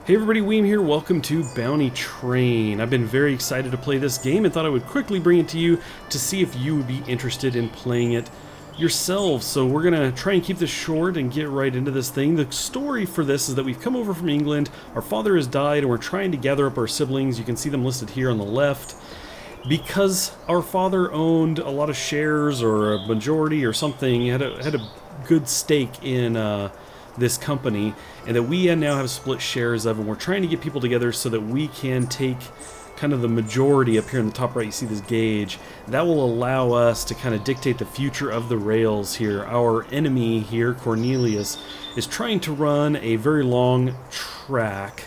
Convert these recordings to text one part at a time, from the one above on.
Hey everybody, Weem here. Welcome to Bounty Train. I've been very excited to play this game and thought I would quickly bring it to you to see if you would be interested in playing it yourselves. So we're going to try and keep this short and get right into this thing. The story for this is that we've come over from England, our father has died, and we're trying to gather up our siblings. You can see them listed here on the left. Because our father owned a lot of shares or a majority or something, had a good stake in this company, and that we now have split shares of, and we're trying to get people together so that we can take kind of the majority. Up here in the top right you see this gauge that will allow us to kind of dictate the future of the rails here. Our enemy here, Cornelius, is trying to run a very long track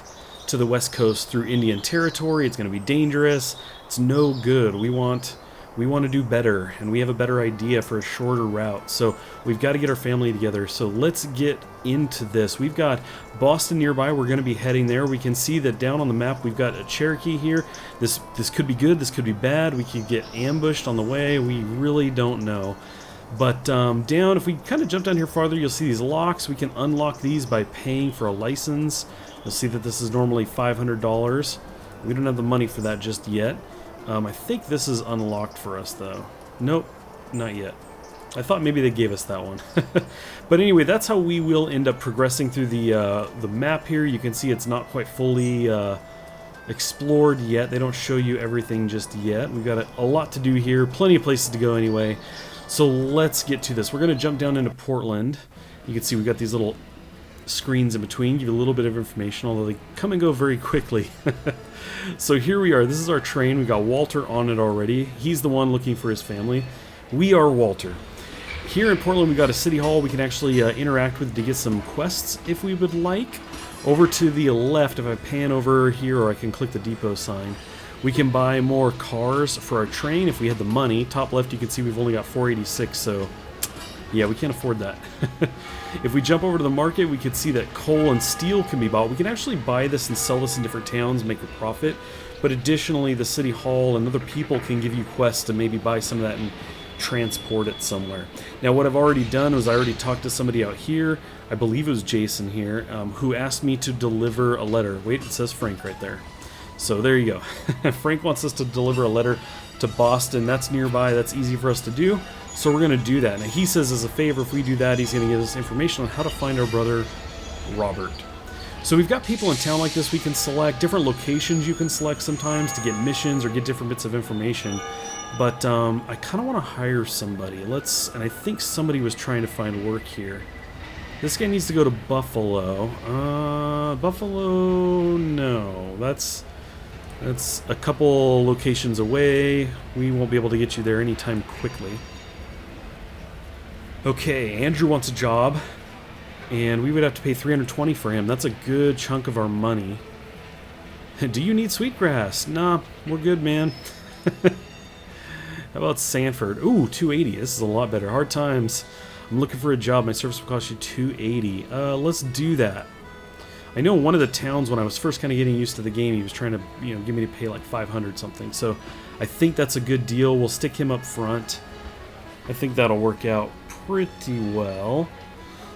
to the west coast through Indian territory. It's going to be dangerous. It's no good. We want to do better, and we have a better idea for a shorter route. So we've got to get our family together. So let's get into this. We've got Boston nearby. We're going to be heading there. We can see that down on the map we've got a Cherokee here. This could be good. This could be bad. We could get ambushed on the way. We really don't know. But down, if we kind of jump down here farther, you'll see these locks. We can unlock these by paying for a license. You'll see that this is normally $500. We don't have the money for that just yet. I think this is unlocked for us, though. Nope, not yet. I thought maybe they gave us that one. But anyway, that's how we will end up progressing through the map here. You can see it's not quite fully explored yet. They don't show you everything just yet. We've got a lot to do here. Plenty of places to go anyway. So let's get to this. We're going to jump down into Portland. You can see we've got these little screens in between, give you a little bit of information, although they come and go very quickly. So here we are. This is our train. We got Walter on it already. He's the one looking for his family. We are Walter. Here in Portland, we got a city hall we can actually interact with to get some quests if we would like. Over to the left, if I pan over here, or I can click the depot sign, we can buy more cars for our train if we had the money. Top left, you can see we've only got 486, so yeah, we can't afford that. If we jump over to the market, we can see that coal and steel can be bought. We can actually buy this and sell this in different towns and make a profit. But additionally, the city hall and other people can give you quests to maybe buy some of that and transport it somewhere. Now, what I've already done was I already talked to somebody out here. I believe it was Jason here, who asked me to deliver a letter. Wait, it says Frank right there. So there you go. Frank wants us to deliver a letter to Boston. That's nearby. That's easy for us to do. So we're going to do that. Now he says as a favor, if we do that, he's going to give us information on how to find our brother Robert. So we've got people in town like this we can select. Different locations you can select sometimes to get missions or get different bits of information. But I kind of want to hire somebody. And I think somebody was trying to find work here. This guy needs to go to Buffalo. Buffalo, no. That's a couple locations away. We won't be able to get you there anytime quickly. Okay, Andrew wants a job, and we would have to pay $320 for him. That's a good chunk of our money. Do you need sweetgrass? Nah, we're good, man. How about Sanford? Ooh, $280. This is a lot better. Hard times. I'm looking for a job. My service will cost you $280. Let's do that. I know one of the towns, when I was first kind of getting used to the game, he was trying to, get me to pay like $500 something. So I think that's a good deal. We'll stick him up front. I think that'll work out pretty well.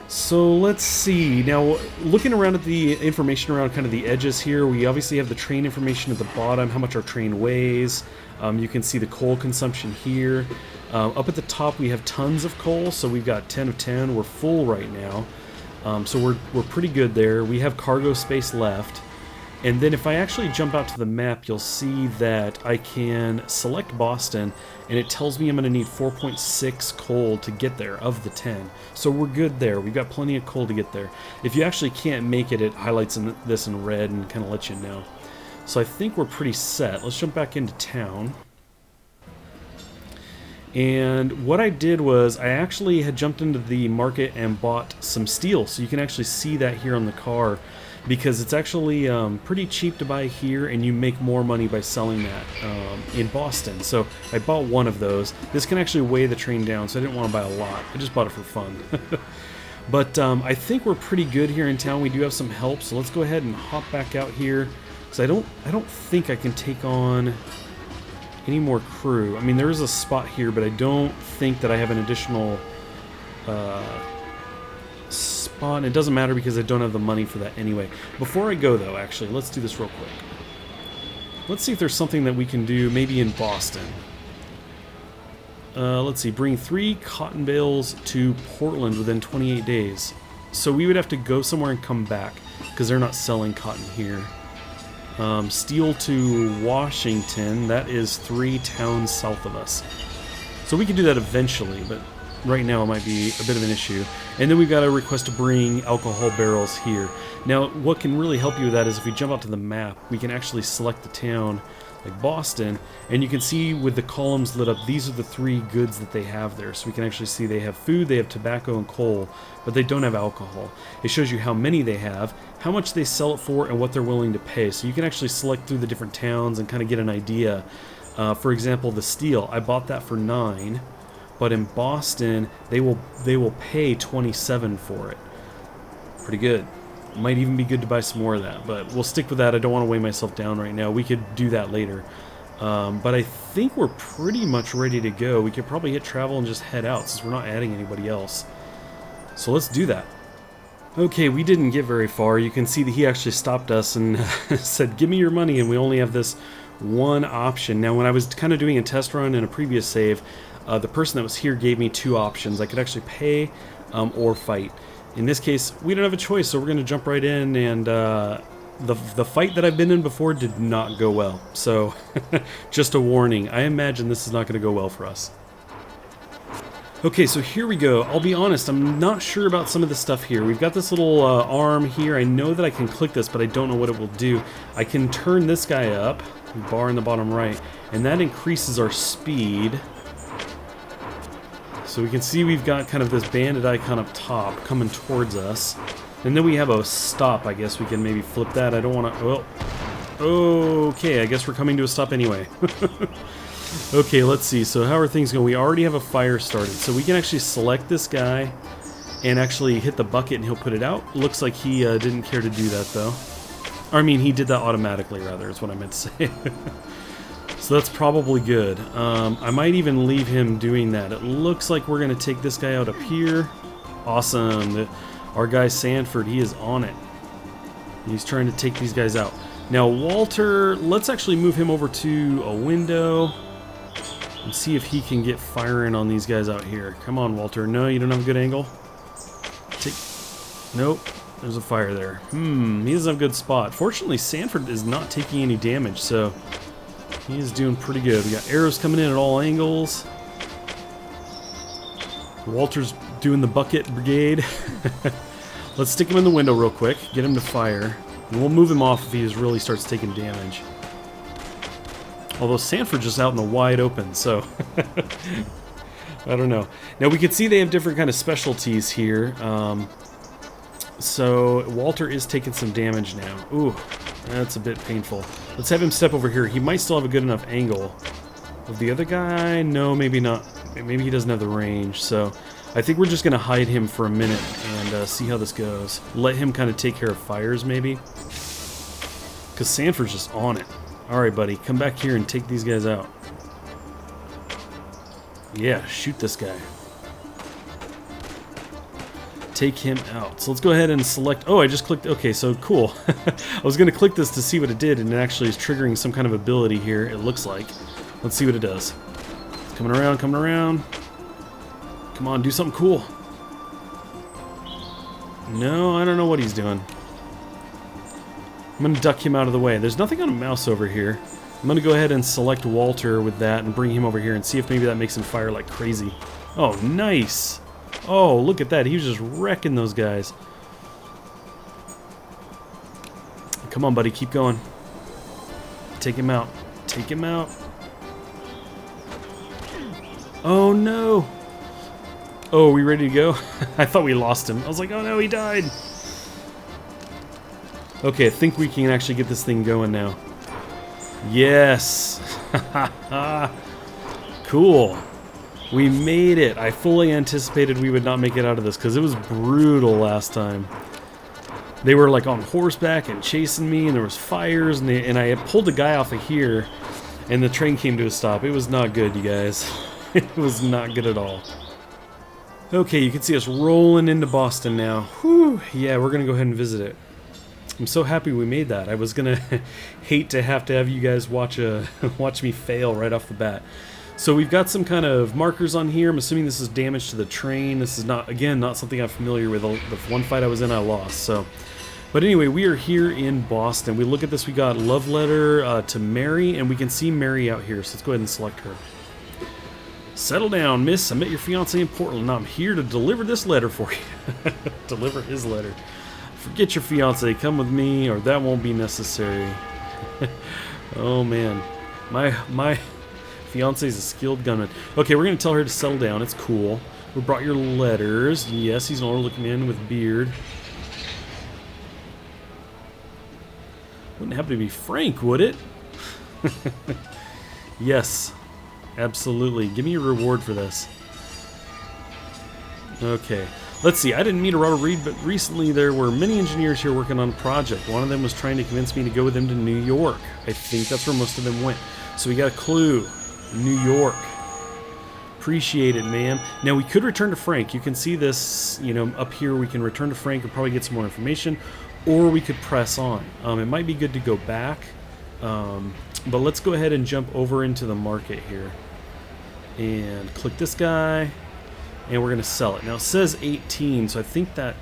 So let's see. Now, looking around at the information around kind of the edges here, we obviously have the train information at the bottom, how much our train weighs. You can see the coal consumption here. Up at the top, we have tons of coal, so we've got 10 of 10. We're full right now. So we're pretty good there. We have cargo space left. And then if I actually jump out to the map, you'll see that I can select Boston, and it tells me I'm going to need 4.6 coal to get there of the 10. So we're good there. We've got plenty of coal to get there. If you actually can't make it, it highlights this in red and kind of lets you know. So I think we're pretty set. Let's jump back into town. And what I did was I actually had jumped into the market and bought some steel. So you can actually see that here on the car, because it's actually pretty cheap to buy here, and you make more money by selling that in Boston. So I bought one of those. This can actually weigh the train down, so I didn't want to buy a lot. I just bought it for fun. But I think we're pretty good here in town. We do have some help, so let's go ahead and hop back out here. Because I don't think I can take on any more crew. I mean, there is a spot here, but I don't think that I have an additional spot, and it doesn't matter because I don't have the money for that anyway. Before I go, though, actually, let's do this real quick. Let's see if there's something that we can do, maybe in Boston. Let's see, bring 3 cotton bales to Portland within 28 days. So we would have to go somewhere and come back, because they're not selling cotton here. Steel to Washington, that is 3 towns south of us. So we can do that eventually, but right now it might be a bit of an issue. And then we've got a request to bring alcohol barrels here. Now, what can really help you with that is if we jump out to the map, we can actually select the town, like Boston, and you can see with the columns lit up, these are the 3 goods that they have there. So we can actually see they have food, they have tobacco and coal, but they don't have alcohol. It shows you how many they have, how much they sell it for, and what they're willing to pay. So you can actually select through the different towns and kind of get an idea. For example, the steel, I bought that for 9, but in Boston, they will pay 27 for it. Pretty good. Might even be good to buy some more of that, but we'll stick with that. I don't want to weigh myself down right now. We could do that later. But I think we're pretty much ready to go. We could probably hit travel and just head out since we're not adding anybody else. So let's do that. Okay, we didn't get very far. You can see that he actually stopped us and said, give me your money, and we only have this one option. Now, when I was kind of doing a test run in a previous save, the person that was here gave me 2 options. I could actually pay or fight. In this case, we don't have a choice, so we're going to jump right in, and the fight that I've been in before did not go well. So, just a warning. I imagine this is not going to go well for us. Okay, so here we go. I'll be honest, I'm not sure about some of the stuff here. We've got this little arm here. I know that I can click this, but I don't know what it will do. I can turn this guy up, bar in the bottom right, and that increases our speed. So we can see we've got kind of this bandit icon up top coming towards us. And then we have a stop. I guess we can maybe flip that. I don't want to... Well, okay, I guess we're coming to a stop anyway. Okay, let's see. So how are things going? We already have a fire started. So we can actually select this guy and actually hit the bucket and he'll put it out. Looks like he didn't care to do that, though. Or, I mean, he did that automatically, rather, is what I meant to say. So that's probably good. I might even leave him doing that. It looks like we're going to take this guy out up here. Awesome. Our guy Sanford, he is on it. He's trying to take these guys out. Now Walter, let's actually move him over to a window and see if he can get firing on these guys out here. Come on, Walter. No, you don't have a good angle? Nope. There's a fire there. He doesn't have a good spot. Fortunately, Sanford is not taking any damage, so... he is doing pretty good. We got arrows coming in at all angles. Walter's doing the bucket brigade. Let's stick him in the window real quick. Get him to fire. And we'll move him off if he really starts taking damage. Although Sanford's just out in the wide open, so... I don't know. Now we can see they have different kind of specialties here. So Walter is taking some damage now. Ooh, that's a bit painful. Let's have him step over here. He might still have a good enough angle. Of the other guy? No, maybe not. Maybe he doesn't have the range. So I think we're just going to hide him for a minute and see how this goes. Let him kind of take care of fires, maybe. Because Sanford's just on it. Alright, buddy. Come back here and take these guys out. Yeah, shoot this guy. Take him out. So let's go ahead and select... Oh, I just clicked... Okay, so cool. I was going to click this to see what it did, and it actually is triggering some kind of ability here, it looks like. Let's see what it does. It's coming around, coming around. Come on, do something cool. No, I don't know what he's doing. I'm going to duck him out of the way. There's nothing on a mouse over here. I'm going to go ahead and select Walter with that and bring him over here and see if maybe that makes him fire like crazy. Oh, nice! Oh, look at that. He was just wrecking those guys. Come on, buddy. Keep going. Take him out. Take him out. Oh, no. Oh, are we ready to go? I thought we lost him. I was like, oh, no, he died. Okay, I think we can actually get this thing going now. Yes. Cool. We made it. I fully anticipated we would not make it out of this because it was brutal last time. They were like on horseback and chasing me, and there was fires, and I pulled a guy off of here, and the train came to a stop. It was not good, you guys. It was not good at all. Okay, you can see us rolling into Boston now. Whew, yeah, we're gonna go ahead and visit it. I'm so happy we made that. I was gonna hate to have you guys watch me fail right off the bat. So we've got some kind of markers on here. I'm assuming this is damage to the train. This is not, again, not something I'm familiar with. The one fight I was in, I lost. So, but anyway, we are here in Boston. We look at this. We got love letter to Mary, and we can see Mary out here. So let's go ahead and select her. Settle down, miss. I met your fiance in Portland, and I'm here to deliver this letter for you. Deliver his letter. Forget your fiance. Come with me, or that won't be necessary. Oh man, my fiance's a skilled gunman. Okay, we're gonna tell her to settle down. It's cool. We brought your letters. Yes, he's an older-looking man with beard. Wouldn't happen to be Frank, would it? Yes. Absolutely. Give me a reward for this. Okay. Let's see. I didn't meet a Robert Reed, but recently there were many engineers here working on a project. One of them was trying to convince me to go with them to New York. I think that's where most of them went. So we got a clue. New York. Appreciate it, ma'am. Now we could return to Frank. You can see this, you know, up here. We can return to Frank and probably get some more information, or we could press on. It might be good to go back, but let's go ahead and jump over into the market here. And click this guy, and we're gonna sell it. Now it says 18, so I think that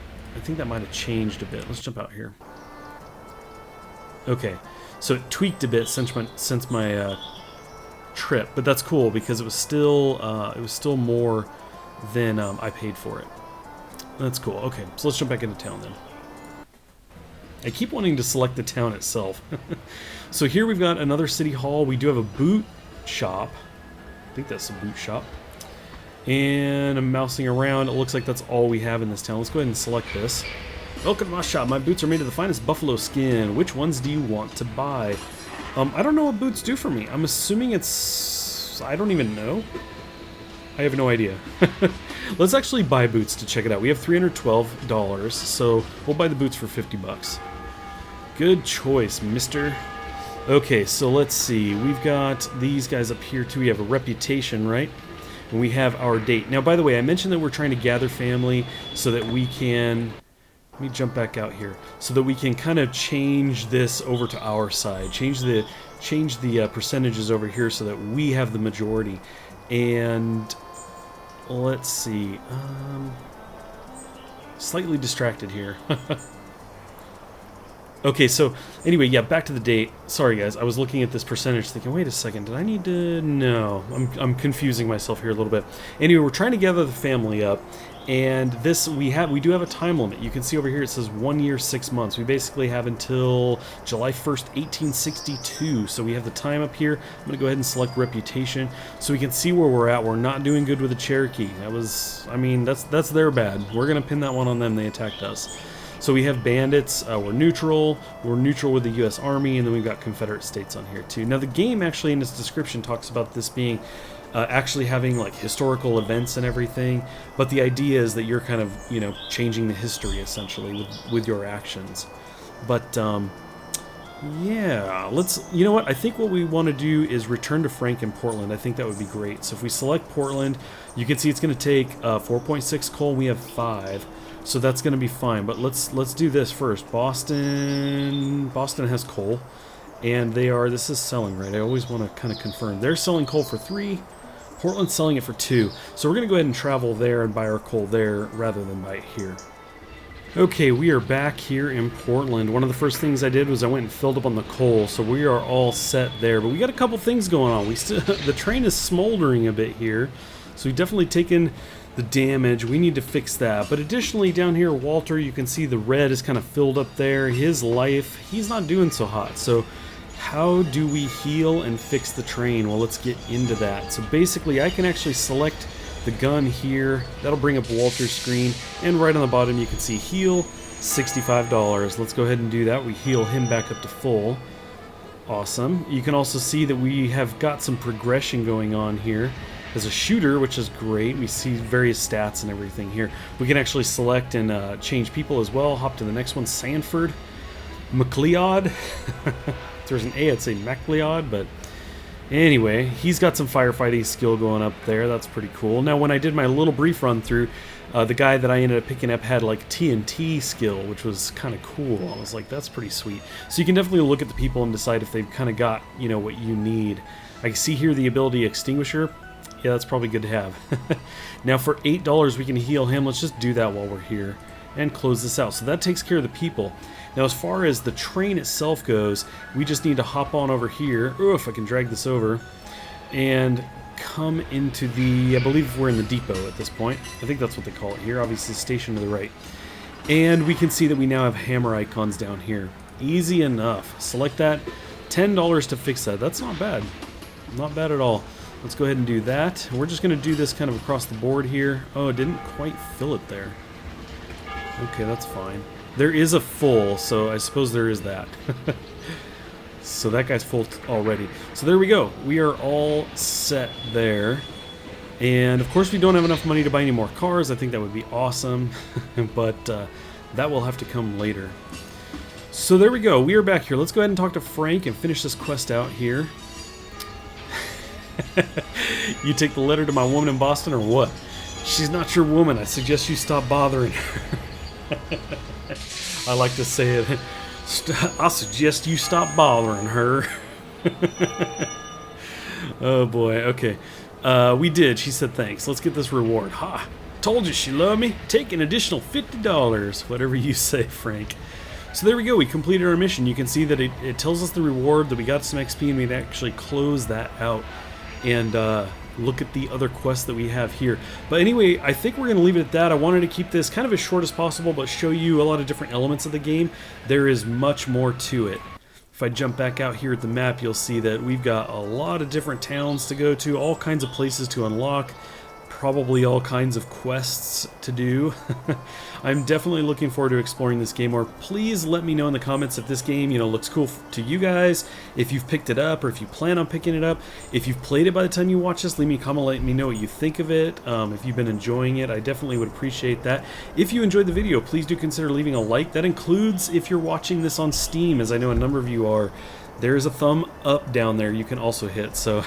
might have changed a bit. Let's jump out here. Okay, so it tweaked a bit since my trip, but that's cool because it was still more than I paid for it. That's cool. Okay, so let's jump back into town then. I keep wanting to select the town itself. So here we've got another city hall. We do have a boot shop. I think that's a boot shop. And I'm mousing around. It looks like that's all we have in this town. Let's go ahead and select this. Welcome to my shop. My boots are made of the finest buffalo skin. Which ones do you want to buy? I don't know what boots do for me. I'm assuming it's... I don't even know. I have no idea. Let's actually buy boots to check it out. We have $312, so we'll buy the boots for 50 bucks. Good choice, mister. Okay, so let's see. We've got these guys up here too. We have a reputation, right? And we have our date. Now, by the way, I mentioned that we're trying to gather family so that we can... Let me jump back out here. So that we can kind of change this over to our side. Change the percentages over here so that we have the majority. And let's see. Slightly distracted here. Okay, so anyway, yeah, back to the date. Sorry, guys, I was looking at this percentage thinking, wait a second, did I need to... No, I'm confusing myself here a little bit. Anyway, we're trying to gather the family up, and this, we do have a time limit. You can see over here it says 1 year, 6 months. We basically have until July 1st, 1862, so we have the time up here. I'm going to go ahead and select reputation so we can see where we're at. We're not doing good with the Cherokee. That was, I mean, that's their bad. We're going to pin that one on them. They attacked us. So we have bandits, we're neutral with the U.S. Army, and then we've got Confederate states on here too. Now the game actually in its description talks about this being actually having like historical events and everything, but the idea is that you're kind of, you know, changing the history essentially with your actions. But yeah, you know what, I think what we want to do is return to Frank in Portland. I think that would be great. So if we select Portland, you can see it's going to take 4.6 coal. We have 5. So that's going to be fine, but let's do this first. Boston has coal, and this is selling, right? I always want to kind of confirm. They're selling coal for 3, Portland's selling it for 2. So we're going to go ahead and travel there and buy our coal there rather than buy it here. Okay, we are back here in Portland. One of the first things I did was I went and filled up on the coal, so we are all set there. But we got a couple things going on. The train is smoldering a bit here, so we've definitely taken the damage. We need to fix that. But additionally, down here, Walter, you can see the red is kind of filled up there. His life, he's not doing so hot. So how do we heal and fix the train? Well, let's get into that. So basically, I can actually select the gun here. That'll bring up Walter's screen. And right on the bottom, you can see heal, $65. Let's go ahead and do that. We heal him back up to full. Awesome. You can also see that we have got some progression going on here. As a shooter, which is great. We see various stats and everything here. We can actually select and change people as well. Hop to the next one, Sanford. McLeod. If there's an A, I'd say McLeod, but anyway, he's got some firefighting skill going up there. That's pretty cool. Now, when I did my little brief run through, The guy that I ended up picking up had like TNT skill, which was kind of cool. I was like, that's pretty sweet. So you can definitely look at the people and decide if they've kind of got, you know, what you need. I can see here the ability extinguisher. Yeah, that's probably good to have. Now for $8 we can heal him. Let's just do that while we're here and close this out. So that takes care of the people. Now as far as the train itself goes, we just need to hop on over here. Oh, if I can drag this over. And come into the, I believe we're in the depot at this point. I think that's what they call it here. Obviously station to the right. And we can see that we now have hammer icons down here. Easy enough. Select that. $10 to fix that. That's not bad. Not bad at all. Let's go ahead and do that. We're just going to do this kind of across the board here. Oh, it didn't quite fill it there. Okay, that's fine. There is a full, so I suppose there is that. So that guy's full already. So there we go. We are all set there. And of course we don't have enough money to buy any more cars. I think that would be awesome. But that will have to come later. So there we go. We are back here. Let's go ahead and talk to Frank and finish this quest out here. You take the letter to my woman in Boston or what? She's not your woman. I suggest you stop bothering her. I like to say it. I suggest you stop bothering her. Oh boy, okay. We did. She said thanks. Let's get this reward. Ha! Told you she loved me. Take an additional $50. Whatever you say, Frank. So there we go. We completed our mission. You can see that it tells us the reward, that we got some XP, and we'd actually close that out. And look at the other quests that we have here. But anyway, I think we're going to leave it at that. I wanted to keep this kind of as short as possible, but show you a lot of different elements of the game. There is much more to it. If I jump back out here at the map, you'll see that we've got a lot of different towns to go to, all kinds of places to unlock, probably all kinds of quests to do. I'm definitely looking forward to exploring this game more. Please let me know in the comments if this game, you know, looks cool to you guys, if you've picked it up or if you plan on picking it up. If you've played it by the time you watch this, leave me a comment, let me know what you think of it. If you've been enjoying it, I definitely would appreciate that. If you enjoyed the video, please do consider leaving a like. That includes if you're watching this on Steam, as I know a number of you are. There's a thumb up down there you can also hit, so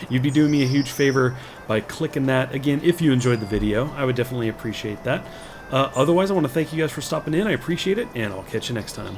you'd be doing me a huge favor by clicking that. Again, if you enjoyed the video, I would definitely appreciate that. Otherwise, I want to thank you guys for stopping in. I appreciate it, and I'll catch you next time.